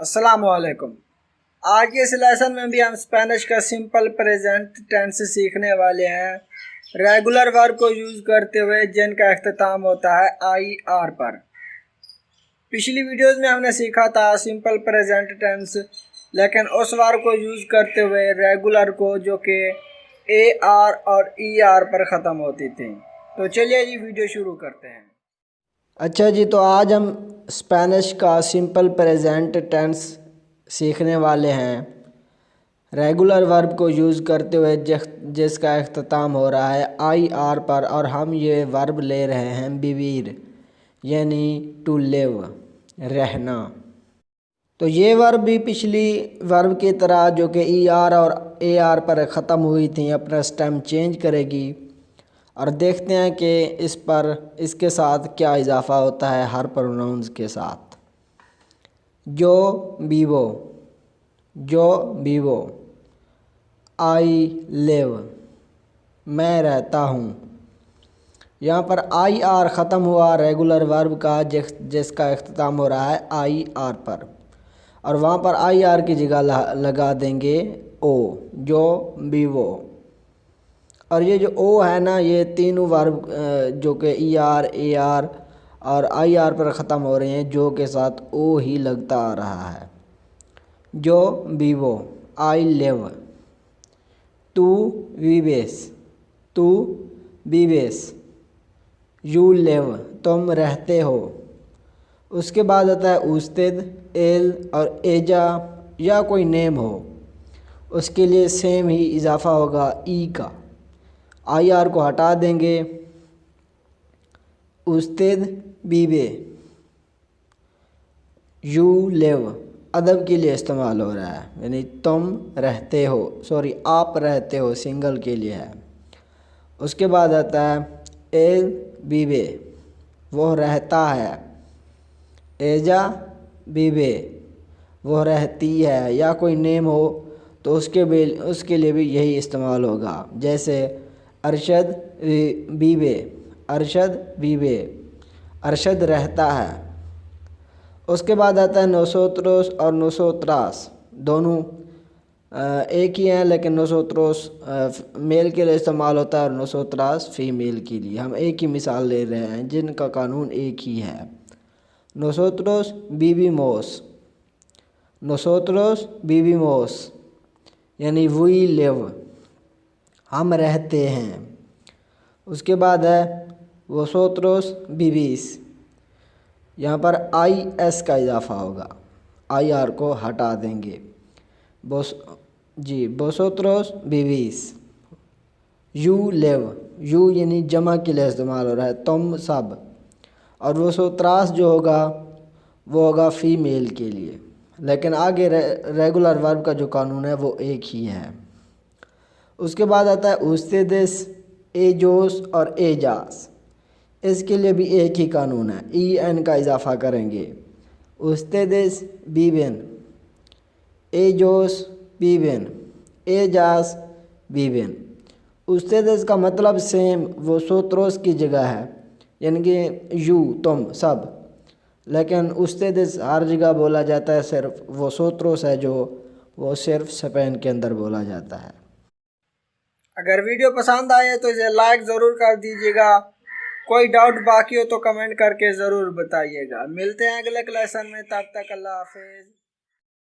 अस्सलाम वालेकुम। आज के इस लेसन में भी हम स्पेनिश का सिंपल प्रेजेंट टेंस सीखने वाले हैं, रेगुलर वर्ब को यूज़ करते हुए जिनका अख्ताम होता है आई आर पर। पिछली वीडियोस में हमने सीखा था सिंपल प्रेजेंट टेंस, लेकिन उस वर्ब को यूज़ करते हुए रेगुलर को जो कि ए आर और ई आर पर ख़त्म होती थी। तो चलिए जी वीडियो शुरू करते हैं। अच्छा जी, तो आज हम स्पेनिश का सिंपल प्रेजेंट टेंस सीखने वाले हैं, रेगुलर वर्ब को यूज़ करते हुए जिसका अख्ताम हो रहा है आई आर पर, और हम ये वर्ब ले रहे हैं विवीर यानी टू लिव, रहना। तो ये वर्ब भी पिछली वर्ब की तरह जो कि ई आर और ए आर पर ख़त्म हुई थी अपना स्टेम चेंज करेगी, और देखते हैं कि इस पर इसके साथ क्या इजाफ़ा होता है हर प्रोनाउंस के साथ। जो बीवो, आई लिव, मैं रहता हूँ। यहाँ पर आई आर ख़त्म हुआ रेगुलर वर्ब का जिसका इख्तिताम हो रहा है आई आर पर, और वहाँ पर आई आर की जगह लगा देंगे ओ, जो बीवो। और ये जो ओ है ना, ये तीनों वर्ब जो कि ई आर, ए आर और आई आर पर ख़त्म हो रहे हैं, जो के साथ ओ ही लगता आ रहा है। जो बीवो, आई लिव, तू वीवेस, यू लिव, तुम रहते हो। उसके बाद आता है उस्तेद, एल और एजा या कोई नेम हो, उसके लिए सेम ही इजाफ़ा होगा ई का। आई आर को हटा देंगे, उस्तेद बीबे, यू लिव अदब के लिए इस्तेमाल हो रहा है, यानी तुम रहते हो, सॉरी आप रहते हो, सिंगल के लिए है। उसके बाद आता है एल बीबे, वो रहता है। एजा बीबे, वो रहती है, या कोई नेम हो तो उसके लिए भी यही इस्तेमाल होगा। जैसे अरशद बीबे, अरशद रहता है। उसके बाद आता है नोसोत्रोस और नोसोत्रास, दोनों एक ही हैं, लेकिन नोसोत्रोस मेल के लिए इस्तेमाल होता है और नोसोत्रास फीमेल के लिए। हम एक ही मिसाल ले रहे हैं जिनका कानून एक ही है। नोसोत्रोस बीबीमोस यानी वी लिव, हम रहते हैं। उसके बाद है वोसोत्रोस बीबीस, यहाँ पर आई एस का इजाफ़ा होगा, आई आर को हटा देंगे। वोसोत्रोस बीबीस, यू लिव, यू यानी जमा के लिए इस्तेमाल हो रहा है, तुम सब। और वोसोत्रास जो होगा वो होगा फ़ीमेल के लिए, लेकिन आगे रेगुलर वर्ब का जो कानून है वो एक ही है। उसके बाद आता है उस्तेदिस, एजोस और एजास, इसके लिए भी एक ही कानून है, ई एन का इजाफ़ा करेंगे। उस्तेदिस बीबेन, एजोस बीबेन, एजास बीबेन। उस्तेदिस का मतलब सेम वो सोत्रोस की जगह है, यानी कि यू तुम सब, लेकिन उस्तेदिस हर जगह बोला जाता है, सिर्फ वो सोत्रोस है जो वो सिर्फ स्पेन के अंदर बोला जाता है। अगर वीडियो पसंद आए तो इसे लाइक ज़रूर कर दीजिएगा। कोई डाउट बाकी हो तो कमेंट करके ज़रूर बताइएगा। मिलते हैं अगले लेसन में, तब तक अल्लाह हाफिज़।